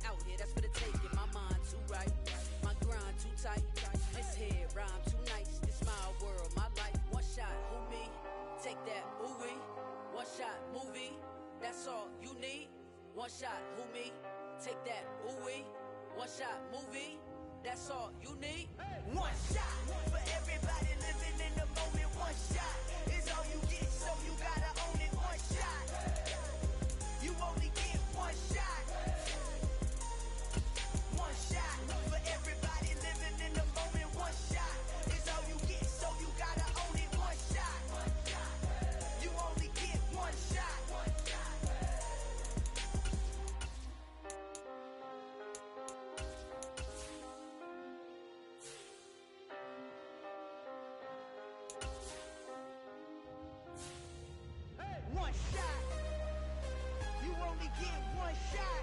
out here, that's for the taking. My mind too right, my grind too tight. This here rhyme too nice. This my world, my life. One shot, who me? Take that, ooh-wee. One shot, movie. That's all you need. One shot, who me? Take that, ooh-wee. One shot, movie. That's all you need. One shot for everybody living in the moment. One shot is all you get, so you gotta own it. One shot. You only get one shot. One shot for everybody living in the moment. One shot is all you get, so you gotta own it. One shot. You only get one shot. One shot. You only get one shot.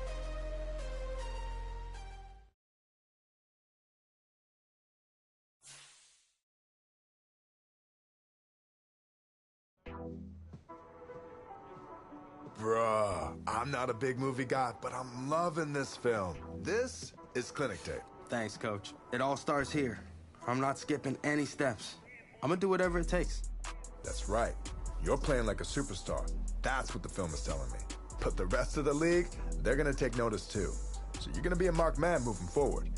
Bruh, I'm not a big movie guy, but I'm loving this film. This is Clinic Tape. Thanks, Coach. It all starts here. I'm not skipping any steps. I'm gonna do whatever it takes. That's right. You're playing like a superstar. That's what the film is telling me. But the rest of the league, they're gonna take notice too. So you're gonna be a marked man moving forward.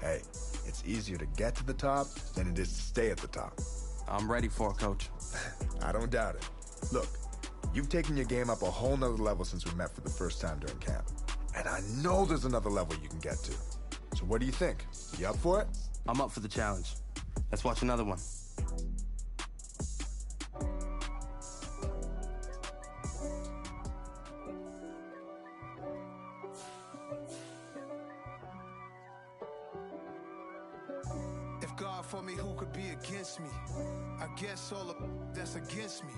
Hey, it's easier to get to the top than it is to stay at the top. I'm ready for it, Coach. I don't doubt it. Look, you've taken your game up a whole nother level since we met for the first time during camp. And I know there's another level you can get to. So what do you think? You up for it? I'm up for the challenge. Let's watch another one. If God for me, who could be against me? I guess all of that's against me.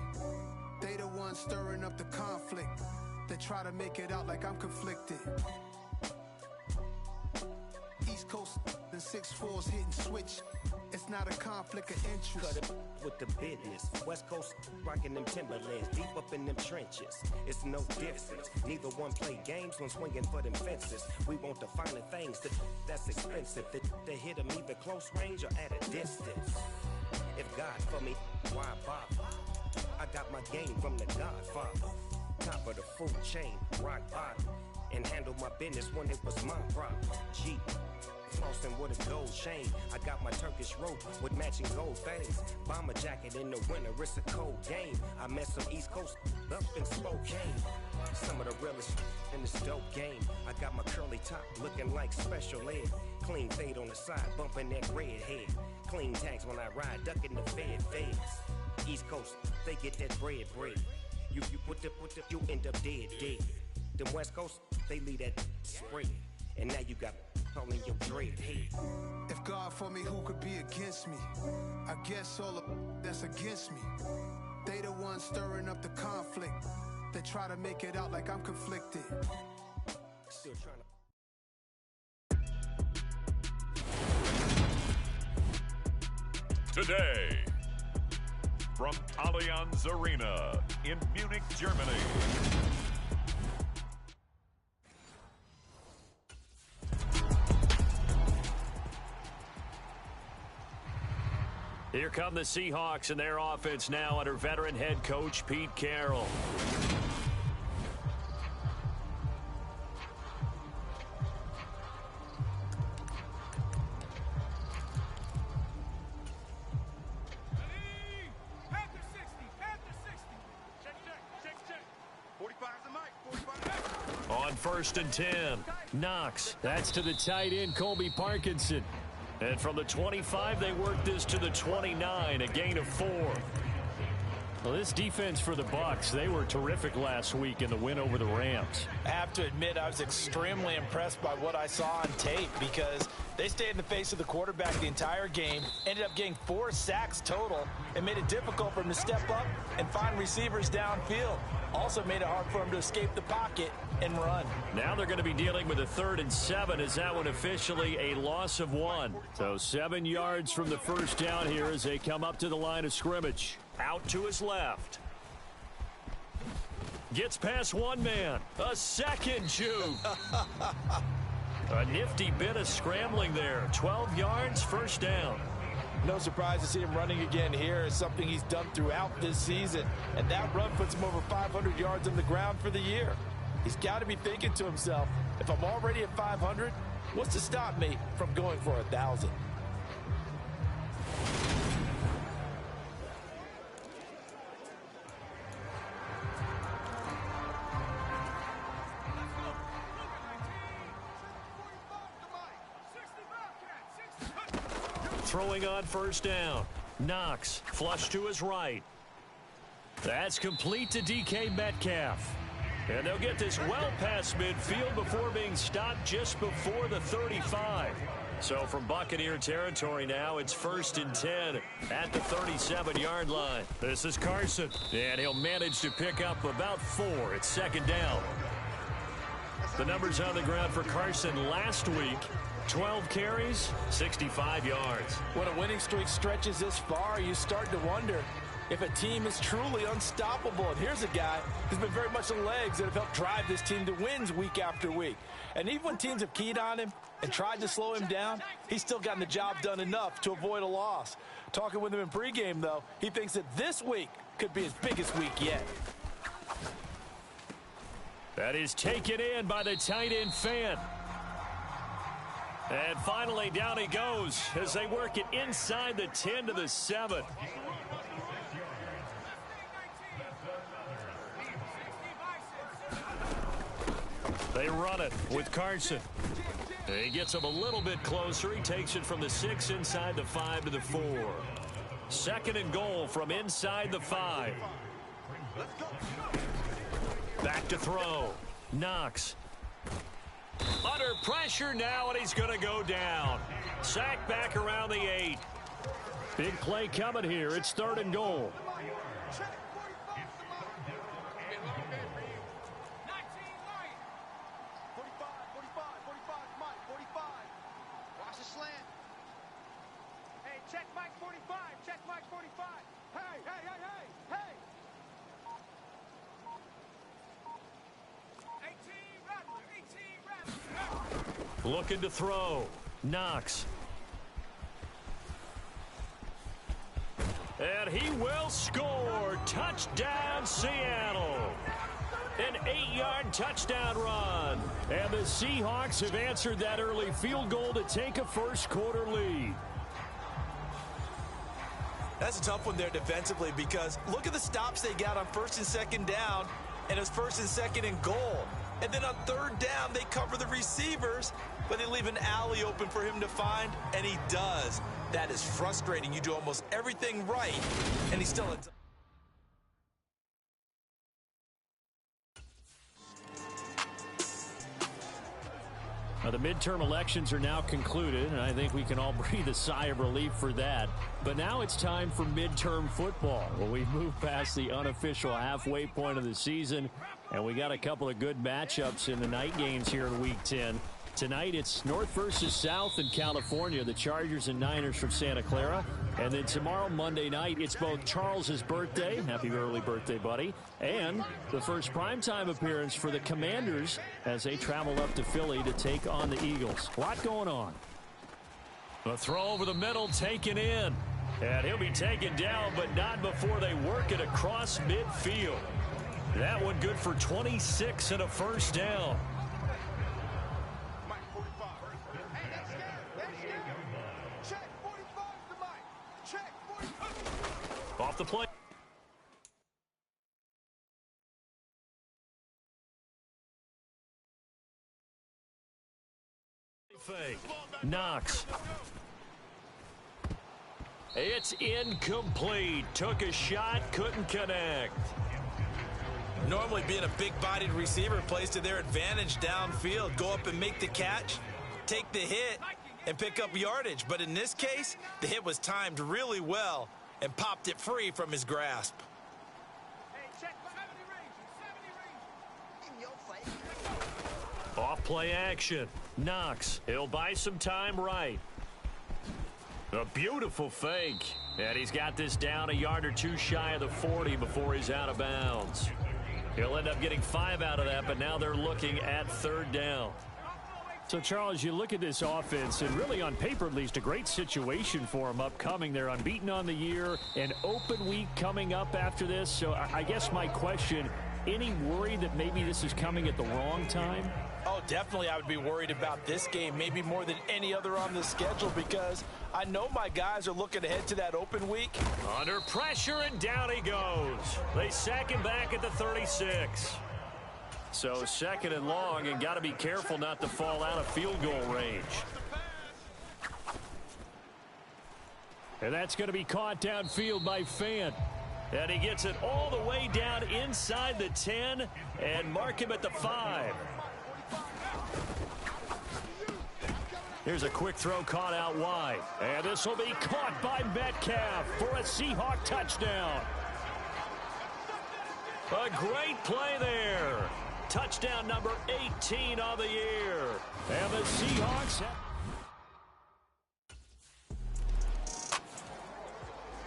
They the ones stirring up the conflict. They try to make it out like I'm conflicted. East Coast and 6'4's hitting switch. It's not a conflict of interest. Cut it with the business. West Coast rocking them Timberlands, deep up in them trenches. It's no difference. Neither one play games when swinging for them fences. We want the finer things that's expensive. They hit them either close range or at a distance. If God for me, why bother? I got my game from the Godfather. Top of the food chain, rock bottom. And handle my business when it was my problem. Jeep. Flossing with a gold chain. I got my Turkish rope with matching gold things. Bomber jacket in the winter, it's a cold game. I met some East Coast up in Spokane. Some of the realest in this dope game. I got my curly top looking like special ed. Clean fade on the side, bumping that red head. Clean tags when I ride, ducking the feds. East Coast, they get that bread. You put the, you end up dead. Them West Coast, they leave that spread. And now you got calling your dread head. If God for me, who could be against me? I guess all of that's against me. They the ones stirring up the conflict. They try to make it out like I'm conflicted. Still trying to. Today, from Allianz Arena in Munich, Germany. Here come the Seahawks and their offense now under veteran head coach Pete Carroll. On 1st and 10, Knox. That's to the tight end, Colby Parkinson. And from the 25, they work this to the 29, a gain of 4. Well, this defense for the Bucs, they were terrific last week in the win over the Rams. I have to admit, I was extremely impressed by what I saw on tape because they stayed in the face of the quarterback the entire game, ended up getting 4 sacks total, and made it difficult for him to step up and find receivers downfield. Also made it hard for him to escape the pocket and run. Now they're going to be dealing with a 3rd and 7. Is that one officially a loss of 1? So 7 yards from the first down here as they come up to the line of scrimmage. Out to his left. Gets past one man. A second juke. A nifty bit of scrambling there. 12 yards, first down. No surprise to see him running again here. It's something he's done throughout this season. And that run puts him over 500 yards on the ground for the year. He's got to be thinking to himself, if I'm already at 500, what's to stop me from going for 1,000? Throwing on first down. Knox, flush to his right. That's complete to DK Metcalf. And they'll get this well past midfield before being stopped just before the 35. So from Buccaneer territory now, it's 1st and 10 at the 37-yard line. This is Carson, and he'll manage to pick up about 4. It's 2nd down. The numbers on the ground for Carson last week. 12 carries, 65 yards. When a winning streak stretches this far, you start to wonder if a team is truly unstoppable. And here's a guy who's been very much the legs that have helped drive this team to wins week after week. And even when teams have keyed on him and tried to slow him down, he's still gotten the job done enough to avoid a loss. Talking with him in pregame, though, he thinks that this week could be his biggest week yet. That is taken in by the tight end Fan. And finally, down he goes as they work it inside the 10 to the 7. They run it with Carson. He gets him a little bit closer. He takes it from the 6 inside the 5 to the 4. 2nd and goal from inside the 5. Back to throw. Knox. Under pressure now, and he's going to go down. Sack back around the 8. Big play coming here. It's 3rd and goal. Check Mike 45. Check Mike 45. Hey, hey, hey, hey, hey. 18 Rattler. Looking to throw. Knox. And he will score. Touchdown, Seattle. An 8-yard touchdown run. And the Seahawks have answered that early field goal to take a first-quarter lead. That's a tough one there defensively because look at the stops they got on 1st and 2nd down, and it was 1st and 2nd and goal. And then on 3rd down, they cover the receivers, but they leave an alley open for him to find, and he does. That is frustrating. You do almost everything right, and he's still in. Now, the midterm elections are now concluded, and I think we can all breathe a sigh of relief for that. But now it's time for midterm football. Well, we've moved past the unofficial halfway point of the season, and we got a couple of good matchups in the night games here in Week 10. Tonight, it's North versus South in California, the Chargers and Niners from Santa Clara. And then tomorrow, Monday night, it's both Charles's birthday, happy early birthday, buddy, and the first primetime appearance for the Commanders as they travel up to Philly to take on the Eagles. A lot going on. The throw over the middle taken in. And he'll be taken down, but not before they work it across midfield. That one good for 26 and a first down. Off the play. Fake. Knox. It's incomplete. Took a shot, couldn't connect. Normally being a big-bodied receiver plays to their advantage downfield. Go up and make the catch, take the hit, and pick up yardage. But in this case, the hit was timed really well and popped it free from his grasp. Off play action. Knox. He'll buy some time right. A beautiful fake. And he's got this down a yard or two shy of the 40 before he's out of bounds. He'll end up getting 5 out of that, but now they're looking at 3rd down. So, Charles, you look at this offense, and really on paper at least, a great situation for them upcoming. They're unbeaten on the year, an open week coming up after this. So I guess my question, any worry that maybe this is coming at the wrong time? Oh, definitely I would be worried about this game, maybe more than any other on the schedule, because I know my guys are looking ahead to that open week. Under pressure, and down he goes. They sack him back at the 36. So second and long, and got to be careful not to fall out of field goal range. And that's going to be caught downfield by Fant. And he gets it all the way down inside the 10 and mark him at the 5. Here's a quick throw caught out wide. And this will be caught by Metcalf for a Seahawk touchdown. A great play there. Touchdown number 18 on the year. And the Seahawks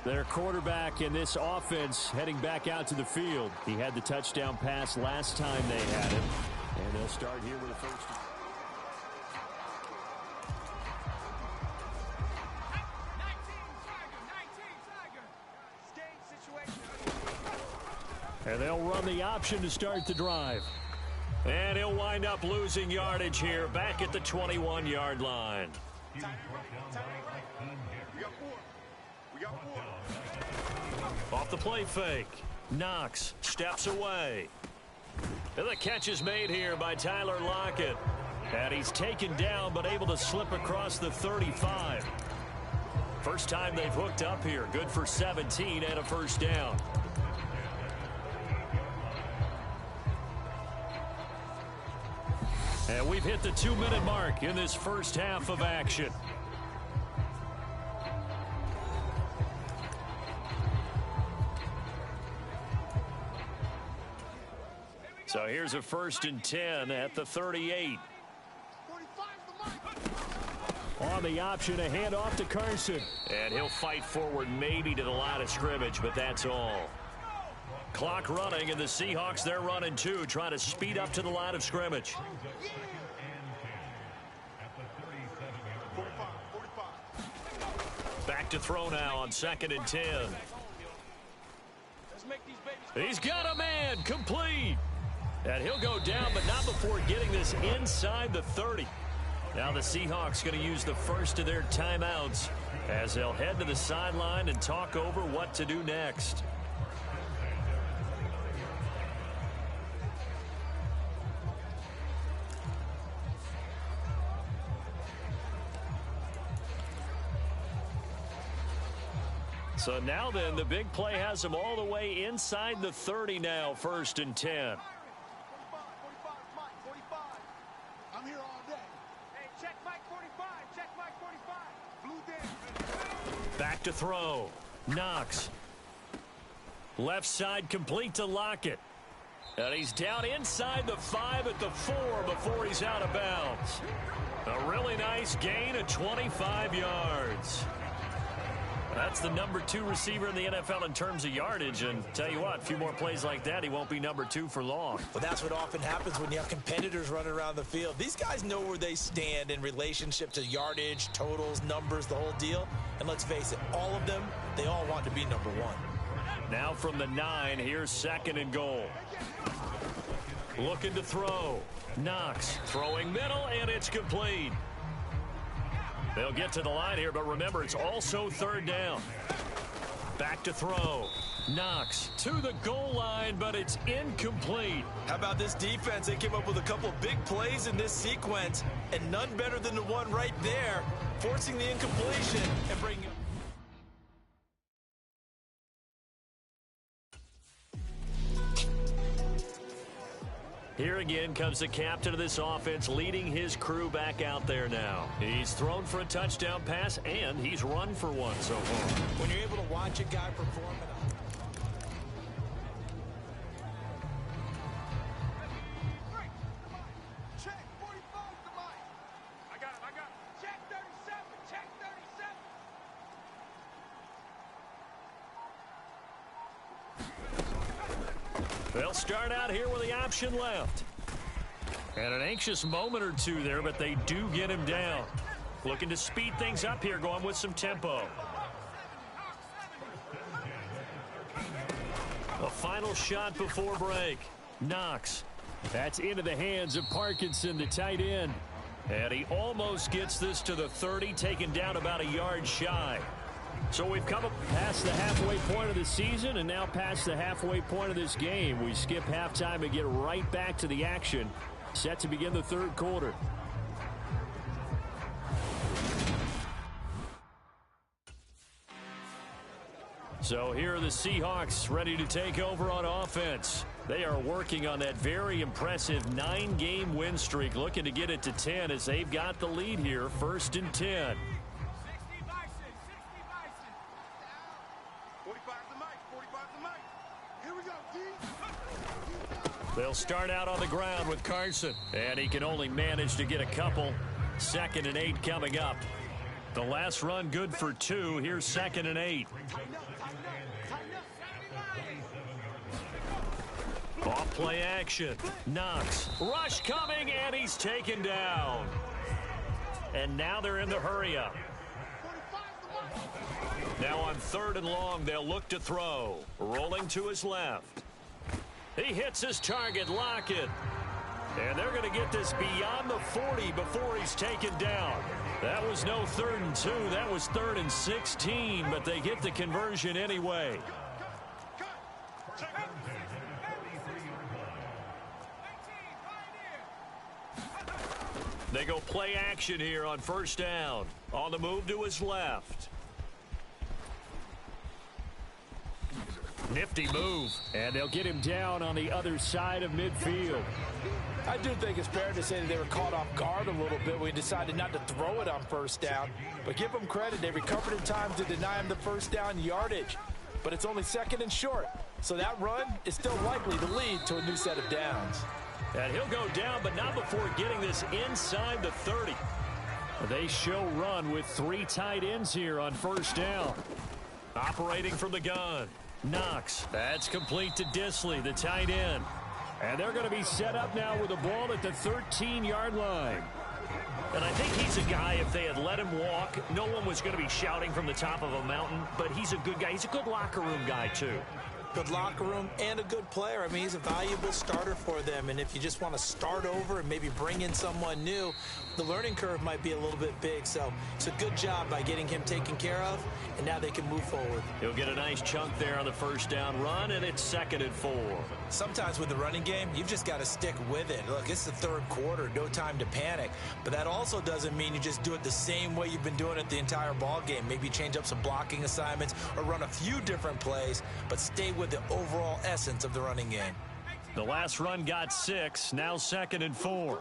their quarterback in this offense heading back out to the field. He had the touchdown pass last time they had him. And they'll start here with a first. And they'll run the option to start the drive. And he'll wind up losing yardage here back at the 21-yard line. Off the play fake. Knox steps away. And the catch is made here by Tyler Lockett. And he's taken down but able to slip across the 35. First time they've hooked up here. Good for 17 and a first down. And we've hit the 2-minute mark in this first half of action. So here's a 1st and 10 at the 38. On the option, a handoff to Carson. And he'll fight forward maybe to the line of scrimmage, but that's all. Clock running, and the Seahawks, they're running too, trying to speed up to the line of scrimmage. Back to throw now on 2nd and 10. He's got a man, complete. And he'll go down, but not before getting this inside the 30. Now the Seahawks going to use the first of their timeouts as they'll head to the sideline and talk over what to do next. So now then, the big play has them all the way inside the 30 now, 1st and 10. I'm here all day. Hey, check Mike 45. Check Mike 45. Blue down. Back to throw. Knox. Left side complete to Lockett. And he's down inside the 5 at the 4 before he's out of bounds. A really nice gain of 25 yards. That's the number 2 receiver in the NFL in terms of yardage, and tell you what, a few more plays like that, he won't be number 2 for long. But that's what often happens when you have competitors running around the field. These guys know where they stand in relationship to yardage, totals, numbers, the whole deal. And let's face it, all of them, they all want to be number 1. Now from the 9, here's 2nd and goal. Looking to throw. Knox throwing middle, and it's complete. They'll get to the line here, but remember, it's also 3rd down. Back to throw. Knox to the goal line, but it's incomplete. How about this defense? They came up with a couple of big plays in this sequence, and none better than the one right there, forcing the incompletion and bringing it. Here again comes the captain of this offense, leading his crew back out there now. He's thrown for a touchdown pass, and he's run for one so far. When you're able to watch a guy perform Check 45 to Mike. I got him. Check 37. Check 37. They'll start out here with the option left. And an anxious moment or two there, but they do get him down. Looking to speed things up here, going with some tempo. A final shot before break. Knox. That's into the hands of Parkinson, the tight end. And he almost gets this to the 30, taken down about a yard shy. So we've come up past the halfway point of the season and now past the halfway point of this game. We skip halftime and get right back to the action. Set to begin the third quarter. So here are the Seahawks ready to take over on offense. They are working on that very impressive 9-game win streak, looking to get it to 10 as they've got the lead here, 1st and 10. They'll start out on the ground with Carson, and he can only manage to get a couple. 2nd and 8 coming up. The last run good for 2. Here's 2nd and 8. Off play action. Knox. Rush coming, and he's taken down. And now they're in the hurry up. Now on 3rd and long, they'll look to throw. Rolling to his left. He hits his target, Lockett. And they're going to get this beyond the 40 before he's taken down. That was no 3rd and 2. That was 3rd and 16, but they get the conversion anyway. They go play action here on 1st down. On the move to his left. Nifty move, and they'll get him down on the other side of midfield. I do think it's fair to say that they were caught off guard a little bit when we decided not to throw it on 1st down. But give them credit. They recovered in time to deny him the 1st down yardage. But it's only 2nd and short. So that run is still likely to lead to a new set of downs. And he'll go down, but not before getting this inside the 30. They show run with 3 tight ends here on 1st down. Operating from the gun. Knox. That's complete to Disley, the tight end. And they're going to be set up now with the ball at the 13-yard line. And I think he's a guy, if they had let him walk, no one was going to be shouting from the top of a mountain. But he's a good guy. He's a good locker room guy, too. Good locker room and a good player. I mean, he's a valuable starter for them. And if you just want to start over and maybe bring in someone new, the learning curve might be a little bit big. So it's a good job by getting him taken care of, and now they can move forward. He'll get a nice chunk there on the 1st down run, and it's 2nd and 4. Sometimes with the running game, you've just got to stick with it. Look, it's the 3rd quarter, no time to panic. But that also doesn't mean you just do it the same way you've been doing it the entire ball game. Maybe change up some blocking assignments or run a few different plays, but stay with the overall essence of the running game. The last run got 6, now 2nd and 4.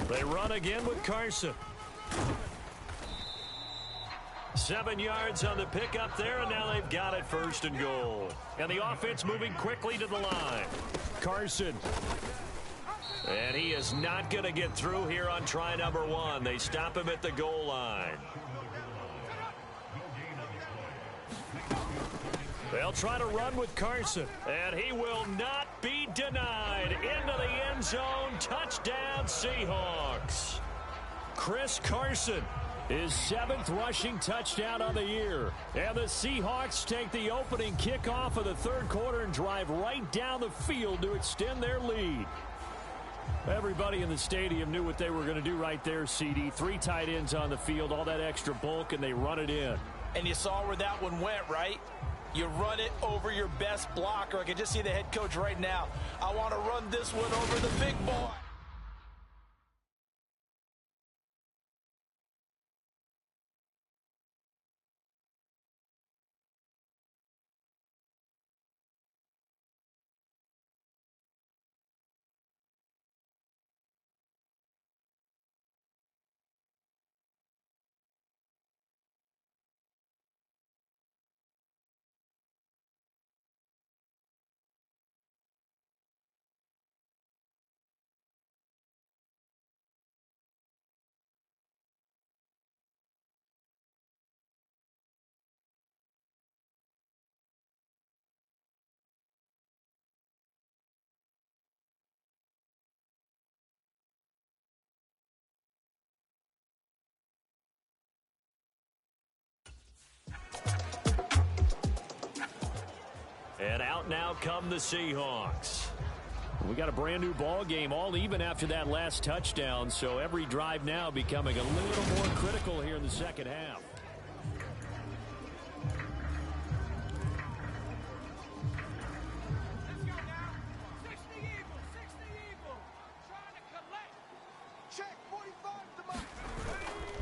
They run again with Carson. 7 yards on the pickup there, and now they've got it 1st and goal. And the offense moving quickly to the line. Carson. And he is not going to get through here on try number 1. They stop him at the goal line. They'll try to run with Carson, and he will not be denied. Into the end zone. Touchdown, Seahawks. Chris Carson, his 7th rushing touchdown on the year. And the Seahawks take the opening kickoff of the 3rd quarter and drive right down the field to extend their lead. Everybody in the stadium knew what they were going to do right there, CD. 3 tight ends on the field, all that extra bulk, and they run it in. And you saw where that one went, right? You run it over your best blocker. I can just see the head coach right now. I want to run this one over the big boy. And out now come the Seahawks. We got a brand new ball game, all even after that last touchdown, so every drive now becoming a little more critical here in the second half.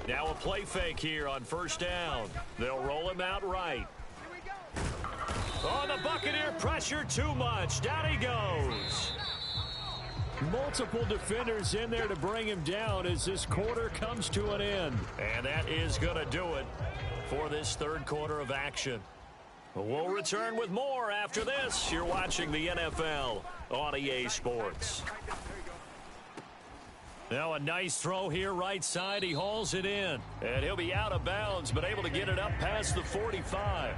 Now a play fake here on first down. They'll roll him out right. Oh, the Buccaneer pressure too much. Down he goes. Multiple defenders in there to bring him down as this quarter comes to an end. And that is going to do it for this third quarter of action. We'll return with more after this. You're watching the NFL on EA Sports. Now a nice throw here right side. He hauls it in. And he'll be out of bounds, but able to get it up past the 45.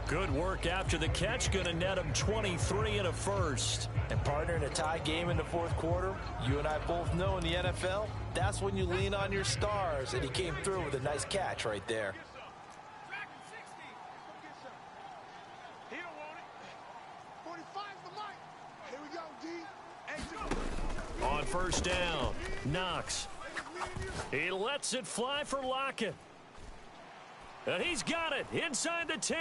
Good work after the catch. Going to net him 23 and a first. And partner, in a tie game in the fourth quarter, you and I both know in the NFL, that's when you lean on your stars. And he came through with a nice catch right there. On first down, Knox. He lets it fly for Lockett. And he's got it inside the 10.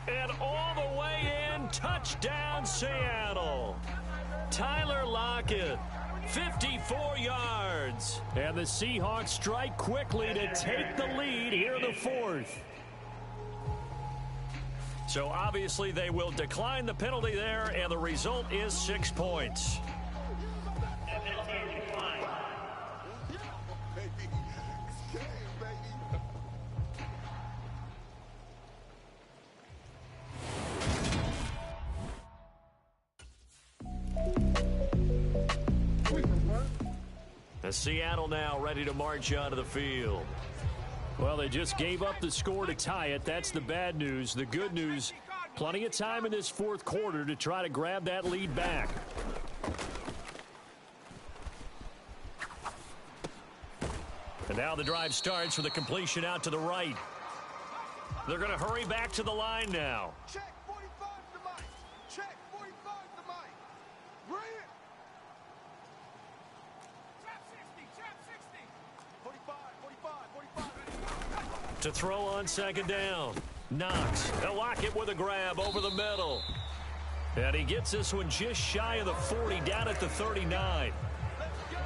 And all the way in, touchdown Seattle. Tyler Lockett, 54 yards. And the Seahawks strike quickly to take the lead here in the fourth. So obviously they will decline the penalty there, and the result is 6 points. Seattle now ready to march onto the field. Well, they just gave up the score to tie it. That's the bad news. The good news, plenty of time in this fourth quarter to try to grab that lead back. And now the drive starts with a completion out to the right. They're going to hurry back to the line now. Check 45 to Mike. Check 45 to Mike. Bring it. Trap 60. 45. To throw on second down. Knox. They'll lock it with a grab over the middle. And he gets this one just shy of the 40, down at the 39.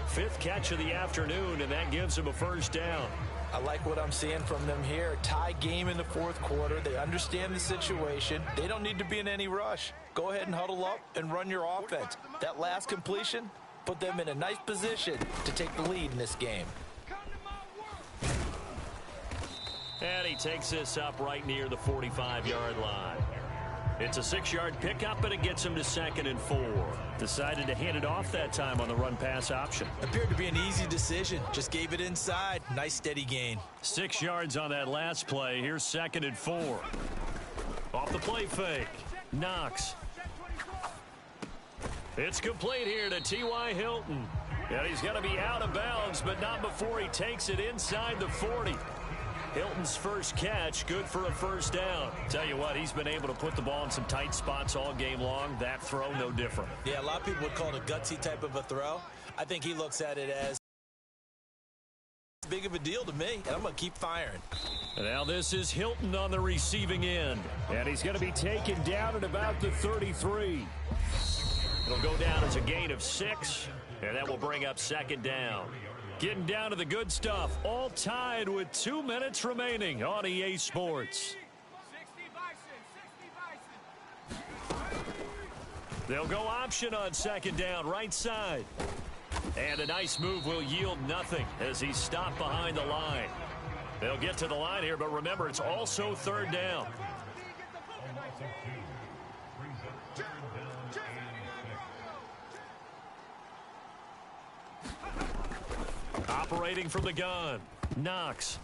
Fifth catch of the afternoon, and that gives him a first down. I like what I'm seeing from them here. Tie game in the fourth quarter. They understand the situation. They don't need to be in any rush. Go ahead and huddle up and run your offense. That last completion put them in a nice position to take the lead in this game. And he takes this up right near the 45-yard line. It's a 6-yard pickup, and it gets him to 2nd and 4. Decided to hand it off that time on the run-pass option. Appeared to be an easy decision. Just gave it inside. Nice steady gain. 6 yards on that last play. Here's 2nd and 4. Off the play fake. Knox. It's complete here to T.Y. Hilton. And he's going to be out of bounds, but not before he takes it inside the 40. Hilton's first catch, good for a first down. Tell you what, he's been able to put the ball in some tight spots all game long. That throw, no different. Yeah, a lot of people would call it a gutsy type of a throw. I think he looks at it as big of a deal to me, and I'm going to keep firing. Now this is Hilton on the receiving end. And he's going to be taken down at about the 33. It'll go down as a gain of 6, and that will bring up 2nd down. Getting down to the good stuff, all tied with 2 minutes remaining on EA Sports. They'll go option on 2nd down, right side. And a nice move will yield nothing as he's stopped behind the line. They'll get to the line here, but remember, it's also 3rd down. Operating from the gun. Knox.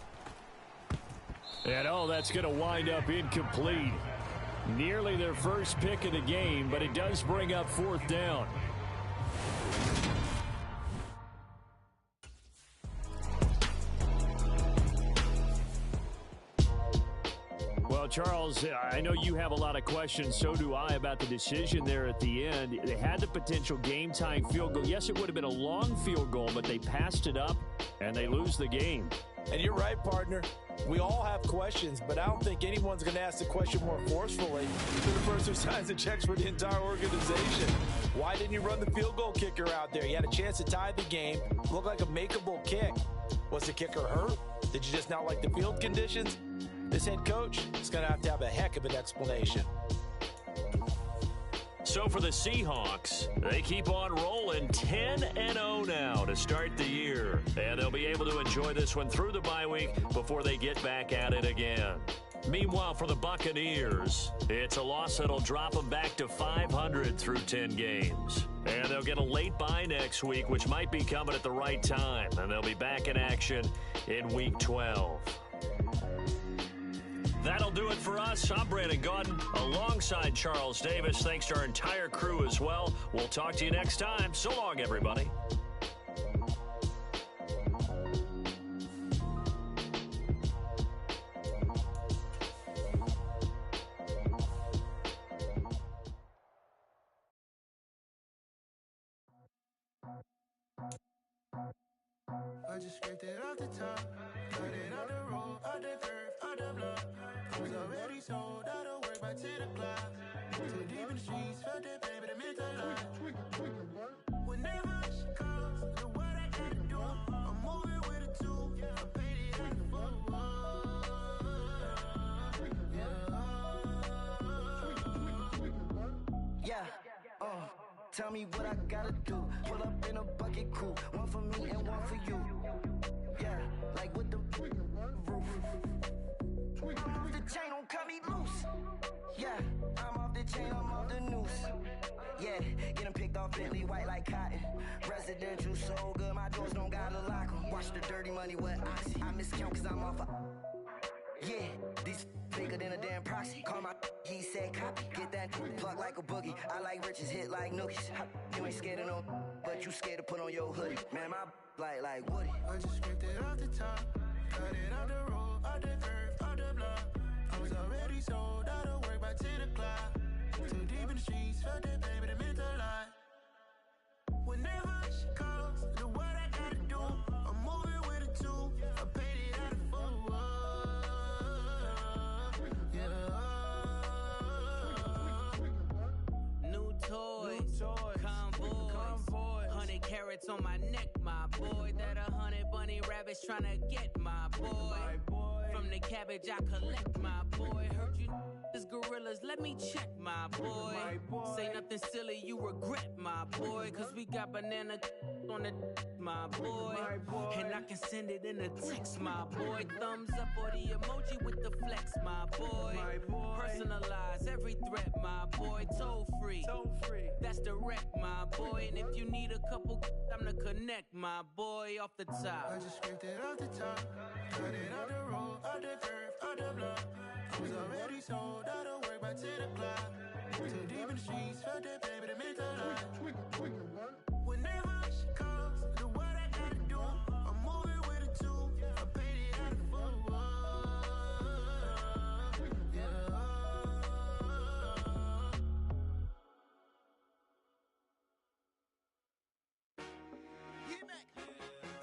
And that's going to wind up incomplete. Nearly their first pick of the game, but it does bring up 4th down. Well, Well, Charles, I know you have a lot of questions. So do I about the decision there at the end. They had the potential game-tying field goal. Yes, it would have been a long field goal, but they passed it up, and they lose the game. And you're right, partner. We all have questions, but I don't think anyone's going to ask the question more forcefully than the person who signs the checks for the entire organization. Why didn't you run the field goal kicker out there? You had a chance to tie the game. Looked like a makeable kick. Was the kicker hurt? Did you just not like the field conditions? This head coach is going to have a heck of an explanation. So for the Seahawks, they keep on rolling 10-0 now to start the year. And they'll be able to enjoy this one through the bye week before they get back at it again. Meanwhile, for the Buccaneers, it's a loss that'll drop them back to 500 through 10 games. And they'll get a late bye next week, which might be coming at the right time. And they'll be back in action in Week 12. That'll do it for us. I'm Brandon Gaudin alongside Charles Davis. Thanks to our entire crew as well. We'll talk to you next time. So long, everybody. I just scraped it off the top, cut it out the road, out the curve, out the block. I was already sold out of work by 10 o'clock. Too deep in the streets, felt that pain, but it meant a lot. Whenever she calls, know what I gotta do. I'm moving with a two, I paid it out the full. Yeah, tell me what I gotta do. Pull up in a bucket crew, one for me and one for you. Yeah, like with the roof. I'm off the chain, don't cut me loose. Yeah, I'm off the chain, I'm off the noose. Yeah, getting picked off Bentley white like cotton. Residential so good, my doors don't gotta lock 'em. Watch the dirty money with oxy. I miscount cause I'm off a... Yeah, these bigger than a damn proxy. Call my he said copy. Get that plug like a boogie. I like riches, hit like nookies. You ain't scared of no, but you scared to put on your hoodie. Man, my like Woody. I just scraped it off the top, cut it out the road, out the curve, out the block. I was already sold out of work by 10 o'clock. Too deep in the streets, felt that pain, but it meant a lot. Whenever she calls, know what I gotta do. I'm moving with a two, I paid it out of full. New toys, convoys, 100 carats on my neck, my boy. That 100 bunny rabbits tryna get my boy. From the cabbage I collect, my boy. Heard you is gorillas, let me check, my boy. Say nothing silly, you regret, my boy. Cause we got banana on the my boy. And I can send it in a text, my boy. Thumbs up or the emoji with the flex, my boy. Personalize every threat, my boy. Toll free, that's direct, my boy. And if you need a couple, I'm the connect, my boy. Off the top, I just scraped it off the top, cut it out the road, out the curve, out the block. I was already sold out of work by 10 o'clock. Too deep in the streets, felt that pain, but it meant a lot. Whenever she calls, know what I gotta do. I'm moving with a two, I paid it out of full.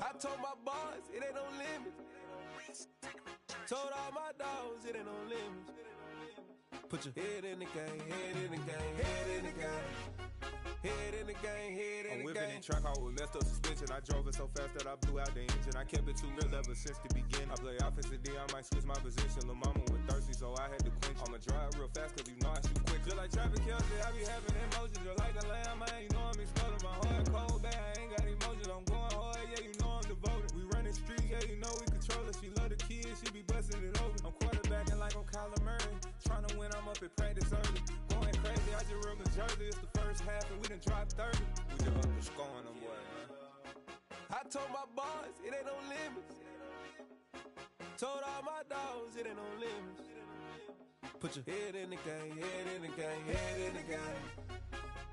I told my boys it ain't no limits. Told all my dogs it ain't no limits. Put your head in the game, head in the game, head in the game. Head in the game, head in the game. I'm whipping in track hall with messed up suspension. I drove it so fast that I blew out the engine. I kept it too real ever since the beginning. I play offensive D, I might switch my position. Lil' mama was thirsty, so I had to quench. I'ma drive real fast, cause you know I shoot quick. Just like traffic Kelsey, I be having emotions. Just like the lamb, man, you know I'm exploding. My heart cold, bad, I ain't got emotions. I'm going hard, yeah, you know I'm devoted. We running streets, yeah, you know we control it. She love the kids, she be busting it over. I'm quarterbacking like I'm Kyler Murray. Trying to win, I'm up at practice early. Going crazy, I just real the jersey. It's the first half and we done dropped 30. We just up the scoring them, boy, man. I told my boys it ain't no limits. Told all my dogs it ain't no limits. Put your head in the game, head in the game, head in the game.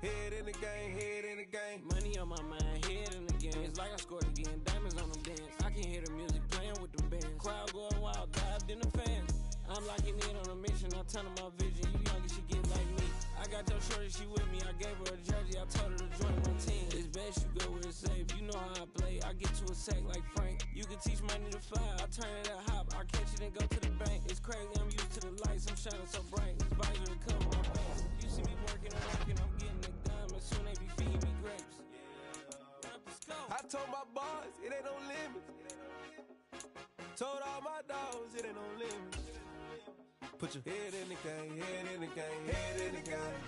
Head in the game, head in the game. Money on my mind, head in the game. It's like I scored again, diamonds on them dance. I can hear the music playing with them bands. Crowd going wild, dived in the fans. I'm locking in on a mission, I'm turning my vision. You young, you should get like me. I got your shorty, she with me. I gave her a jersey, I told her to join my team. It's best you go where it's safe. You know how I play. I get to a sack like Frank. You can teach money to fly. I turn it a hop. I catch it and go to the bank. It's crazy, I'm used to the lights. I'm shining so bright. This visor will cover my face. You see me working and working. I'm getting it done. But soon they be feeding me grapes. I told my boys it ain't no limits. Told all my dogs it ain't no limits. Put your head in the game, head in the game, head in the game.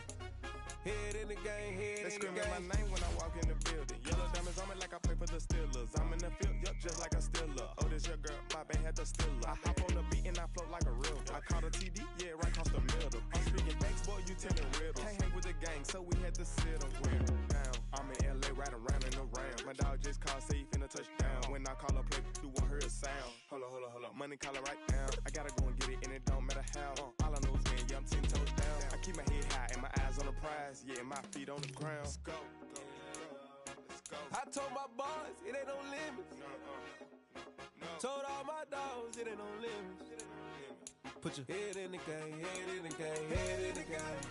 Head in the game, head in the game. They screaming my name when I walk in the building. Yellow diamonds on me like I play for the Steelers. I'm in the field, yup, just like a Steeler. Oh, this your girl, my band had the Steeler. I hop on the beat and I float like a river. I caught a TD, yeah, right across the middle. I'm speaking banks, boy, you telling riddles. Can't hang with the gang, so we had to sit them down. I'm in LA, right around and around. My dog just called, say he finna touchdown. When I call a play, you won't hear a sound. Hold up, money call it right now. I gotta go and get it, and it don't matter how. All I know is win, yeah, I'm 10 toes down. I keep my head high and my eyes on the prize. Yeah, and my feet on the ground. Let's go. I told my boys it ain't no limits. Told all my dogs it ain't no limits. Put your head in the game, head in the game, head in the game.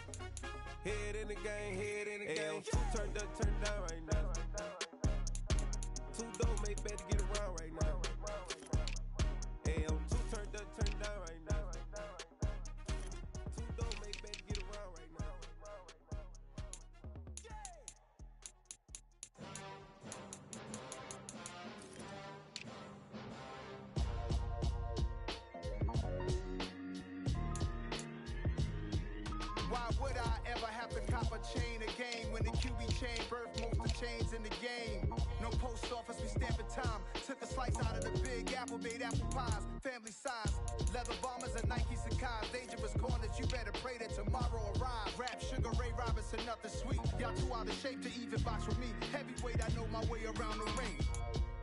Head in the game, head in the game. Turned up, turned down right now. Two dope make better get around right now. Hey, I'm two turned up, turned down right now. Two dope make better get around right now. Why would I ever have to cop a chain again when the QB chain birthed most of the chains in the game? No post office, we stamping time. Took a slice out of the big apple, made apple pies, family size. Leather bombers and Nike Sacai's. Dangerous corners, you better pray that tomorrow arrives. Rap, Sugar Ray Robinson, nothing sweet. Y'all too out of shape to even box with me. Heavyweight, I know my way around the ring.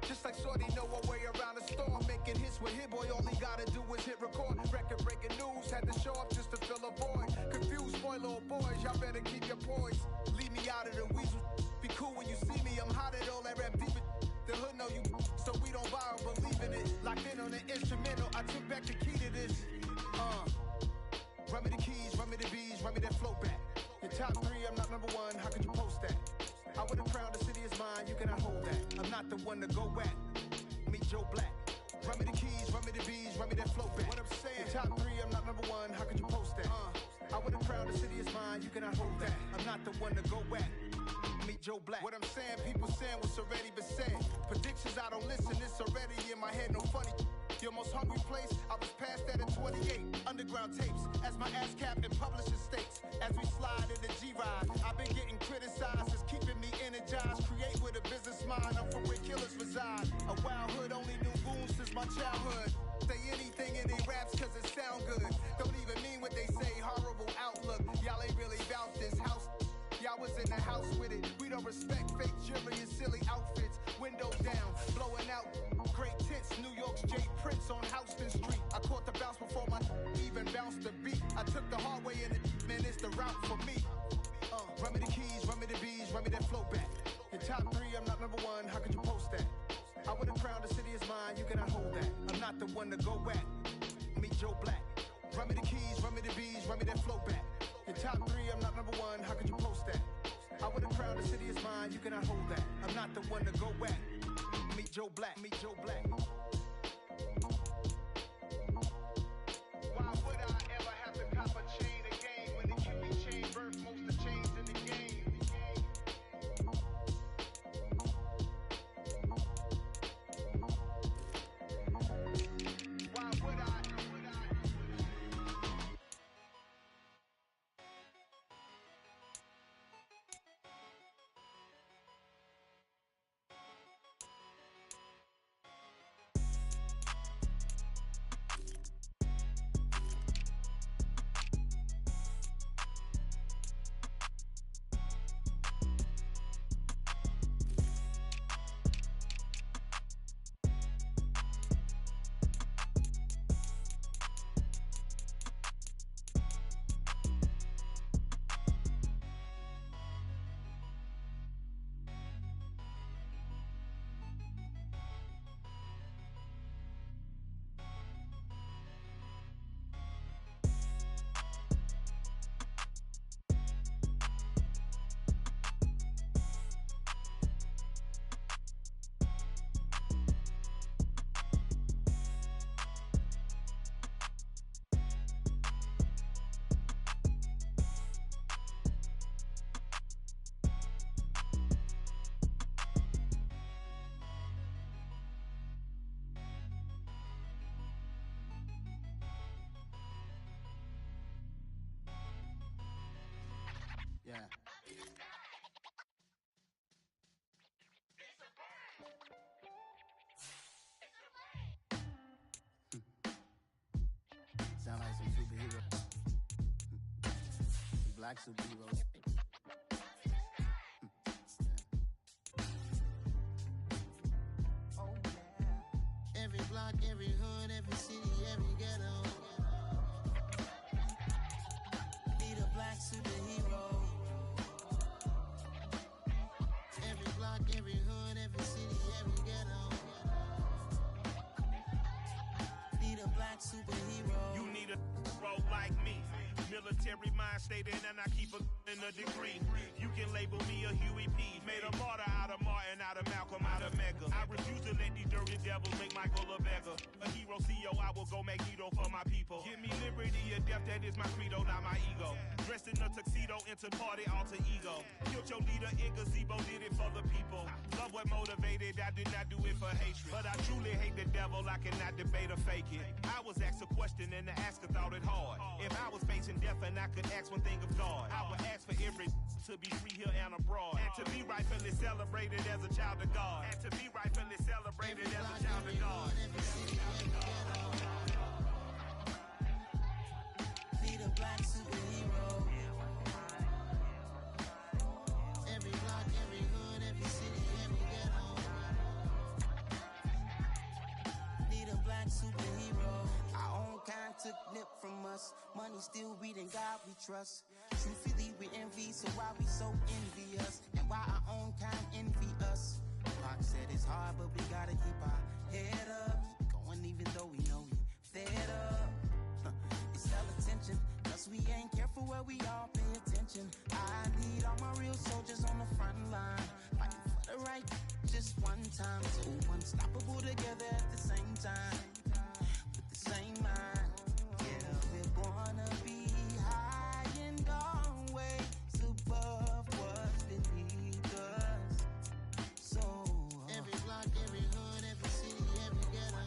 Just like Shorty know her way around the storm. Making hits with Hit Boy, all he gotta do is hit record. Record breaking news, had to show up just to fill a void. Confused, boy, little boys, y'all better keep your poise. Leave me out of the weasel. Be cool when you see me, I'm hot at all that rap deep. The hood know you, so we don't borrow, believe in it. Locked in on the instrumental, I took back the key to this. Run me the keys, run me the bees, run me that flow back. Your top three, I'm not number one, how could you post that? I would've crowned the city is mine, you cannot hold that. I'm not the one to go at. Meet Joe Black. Run me the keys, run me the bees, run me that flow back. What I'm saying, your top three, I'm not number one, how could you post that? I would've crowned the city is mine, you cannot hold that. I'm not the one to go at. Meet Joe Black. What I'm saying, people saying what's already been said. Predictions, I don't listen, it's already in my head, no funny. Your most hungry place, I was past that at 28. Underground tapes, as my ass cap in publishing states. As we slide in the G-Ride, I've been getting criticized, it's keeping me energized. Create with a business mind, I'm from where killers reside. A wild hood, only knew goons since my childhood. Say anything in they raps cause it sound good. Don't even mean what they say, horrible outlook. Y'all ain't really about this house. Y'all was in the house with it. We don't respect fake jewelry and silly outfits. Windows down, blowing out. Great tits, New York's J. Prince on Houston Street. I caught the bounce before my even bounced the beat. I took the hard way and it, man, it's the route for me. Run me the keys, run me the bees, run me that flow back. Your top three, I'm not number one, how could you post that? I would've crowned the city is mine, you cannot hold that. I'm not the one to go at. Meet Joe Black. Run me the keys, run me the bees, run me that flow back. Your top three, I'm not number one, how could you post that? I would've crowned the city is mine, you cannot hold that. I'm not the one to go at. Meet Joe Black, meet Joe Black. Why would I ever have to cop a chain again when the QB chain birthed most of the chains in the game? Why would I? black superheroes. Oh, yeah. Every block, every hood, every city, every ghetto. Need a black superhero. Every block, every hood, every city, every ghetto. Need a black superhero. You need a role like me. Military mind stated, and I keep in a degree. You can label me a Huey P. Made a martyr out of Martin, out of Malcolm, out of Mega. I refuse to let these dirty devils make Michael a beggar. A hero CEO, I will go Magneto for my people. Give me liberty or death, that is my credo, not my ego. Dressed in a tuxedo, into party, alter ego. Killed your leader in gazebo, did it for the people. Love what motivated, I did not do it for hatred. But I truly hate the devil, I cannot debate or fake it. I was asked a question and the asker thought it hard. If I was facing death and I could ask one thing of God, I would ask for every to be free here and abroad, and to be rightfully celebrated as a child of God, and to be rightfully celebrated as a child of God. Need a black superhero. Every block, every hood, every city, every ghetto. Need a black superhero. Our own kind took nip from us. Money still reading, God we trust. Truthfully we envy, so why we so envious? And why our own kind envy us? Pac said it's hard, but we gotta keep our head up. Going even though we know we fed up. It's sell attention, cause we ain't careful where we all pay attention. I need all my real soldiers on the front line, fighting for the right just one time. So unstoppable together at the same time, with the same mind. Yeah, we're gonna be high and always above what's beneath us. So every block, every hood, every city, every ghetto.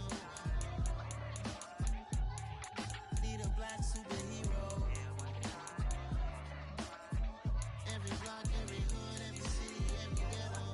Need a black superhero. Every block, every hood, every city, every ghetto.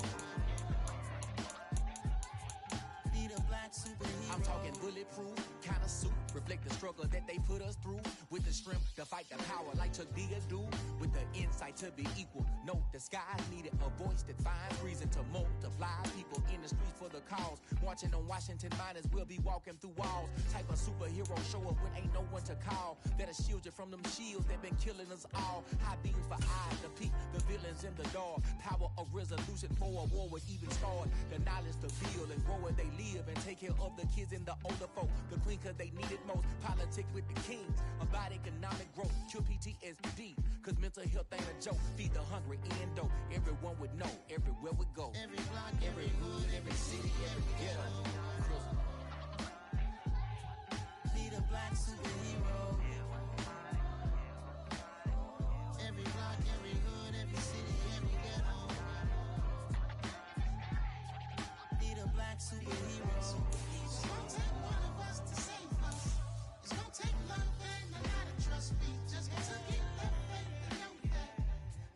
Need a black superhero. I'm talking bulletproof kind of suit, reflect the struggle that they put us through, with the strength to fight the power like Chuck D do, with the insight to be equal. No disguise needed, a voice that finds reason to multiply. People in the streets for the cause, marching on Washington miners will be walking through walls. Type of superhero show up when ain't no one to call, that'll shield you from them shields that been killing us all. High beams for eyes to peek the villains in the dark. Power of resolution for a war would even start. The knowledge to build and grow where they live and take care of the kids and the older folk. The queen cause they need it most. Politics with the kings about economic growth. Cure PTSD cause mental health ain't a joke. Feed the hungry and dope. Everyone would know everywhere we go. Every block, every hood, every city, every ghetto. Need a black superhero. Every block, every hood, every city, every ghetto. Need a black superhero. It's gonna take one of us to save us. It's gonna take love and a lot of trust. We just gotta get that faith and know that.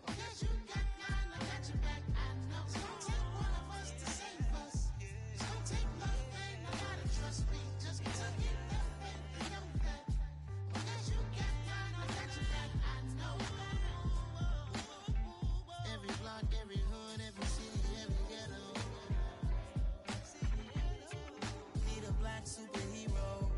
Because you got mine, I got your back. I know it's gonna take one of us to save us. It's gonna take love and a lot of trust. We just gotta get that faith and know that. Because you got mine, I got your back. I know. Every block, every hood, every city, every ghetto. Need a black superhero.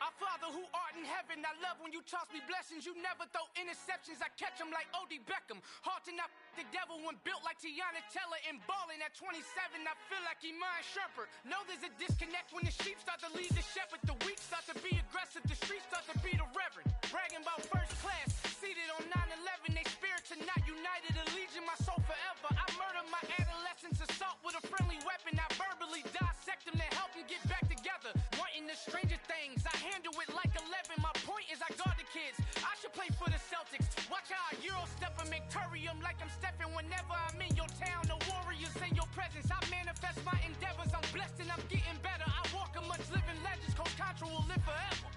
Our Father who art in heaven, I love when you toss me blessings. You never throw interceptions, I catch them like O.D. Beckham. Hard to not the devil when built like Tiana Teller. And balling at 27, I feel like Iman Shumpert. Know there's a disconnect when the sheep start to lead the shepherd. The weak start to be aggressive, the streets start to be the reverend. Bragging about first class, seated on 9/11. They spirits are not united, a legion, my soul forever. I murder my adolescence, assault with a friendly weapon. I verbally dissect them to help them get back together. Wanting the stranger things, I handle it like 11. My point is I guard the kids. I should play for the Celtics. Watch how I Euro step and make Turium like I'm stepping. Whenever I'm in your town, the warriors in your presence. I manifest my endeavors. I'm blessed and I'm getting better. I walk amongst living legends. Coach Contra will live forever.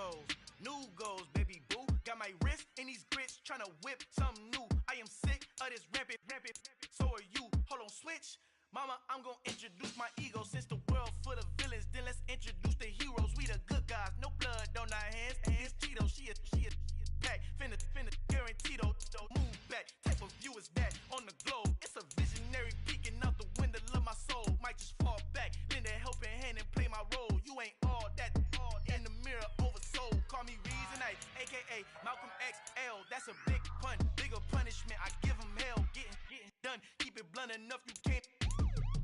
goals, new goals, baby boo. Got my wrist in these grits, tryna whip something new. I am sick of this rampant. So are you. Hold on, switch. Mama, I'm gonna introduce my ego. Since the world full of villains, then let's introduce the heroes. We the good guys, no blood on our hands. Hands Cheeto, she a pack. Finna, guaranteed move back. Type of view is that on the globe? It's a visionary peeking out the window of my soul. Might just fall back, lend a helping hand and play my role. You ain't all that. In the mirror, oversold. Call me Reason A, aka Malcolm XL. That's a big pun, bigger punishment. I give him hell, getting done. Keep it blunt enough, you can't.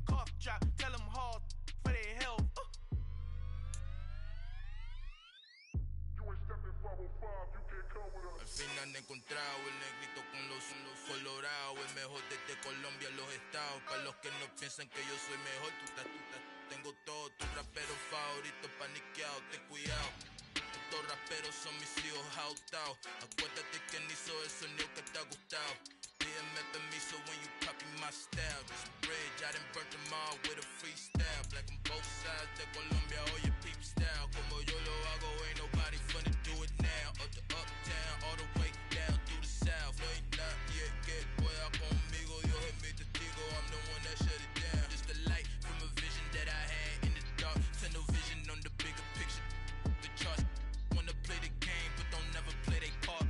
Cough drop, tell them hard for their health. Al fin han encontrado el negrito con los colorados, el mejor desde Colombia, los estados. Para los que no piensan que yo soy mejor, tengo todo, tus raperos favoritos paniqueados, ten cuidado. Estos raperos son mis hijos jautados. Acuérdate quién hizo el sonido que te ha gustado. Pídeme permiso when you copy my style. This bridge, I done burnt them all with a freestyle. Black on both sides de Colombia, oye peep style. Como yo lo hago, ain't nobody finna do it now. Up to uptown, all the way down through the south. No hay nadie que pueda conmigo, Dios es mi testigo. I'm the one that shut it down. Just the light from a vision that I had in the dark. Tunnel vision on the bigger picture. The charts wanna play the game, but don't never play their part.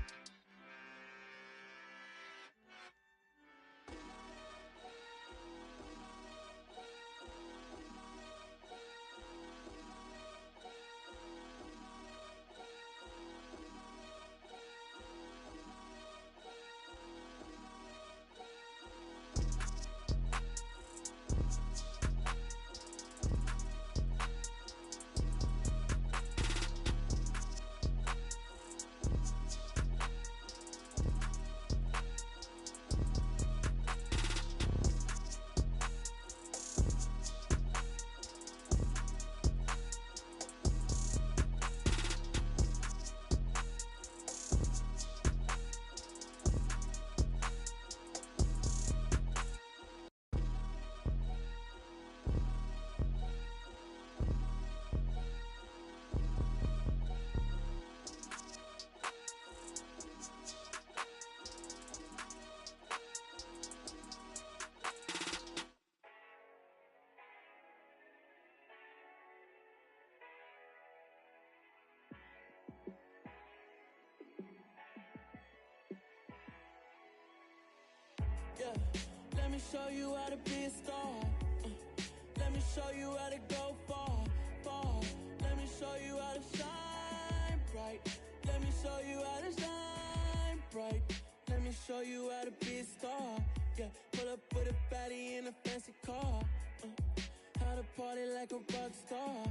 Yeah, let me show you how to be a star. Let me show you how to go far. Let me show you how to shine bright. Let me show you how to shine bright. Let me show you how to be a star. Yeah, pull up with a baddie in a fancy car. How to party like a rock star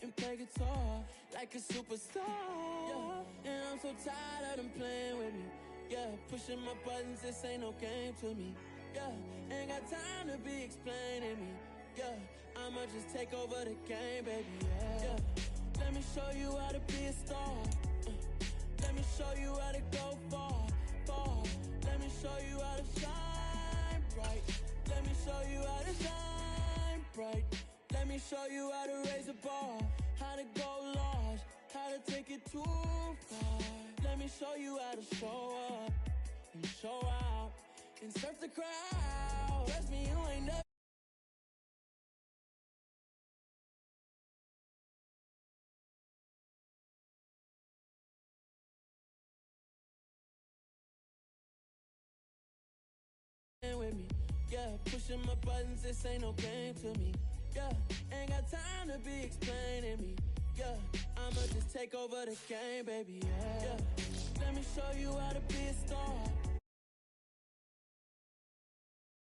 and play guitar like a superstar. Yeah, and I'm so tired of them playing with me. Yeah, pushing my buttons, this ain't no game to me. Yeah, ain't got time to be explaining me. Yeah, I'ma just take over the game, baby. Yeah, let me show you how to be a star. Let me show you how to go far. Let me show you how to shine bright. Let me show you how to shine bright. Let me show you how to raise a bar, how to go large, how to take it too far. Let me show you how to show up and show out and surf the crowd. Trust me, you ain't never. With me, yeah, pushing my buttons, this ain't no game to me. Yeah, ain't got time to be explaining me. Yeah, I'ma just take over the game, baby. Yeah, let me show you how to be a star.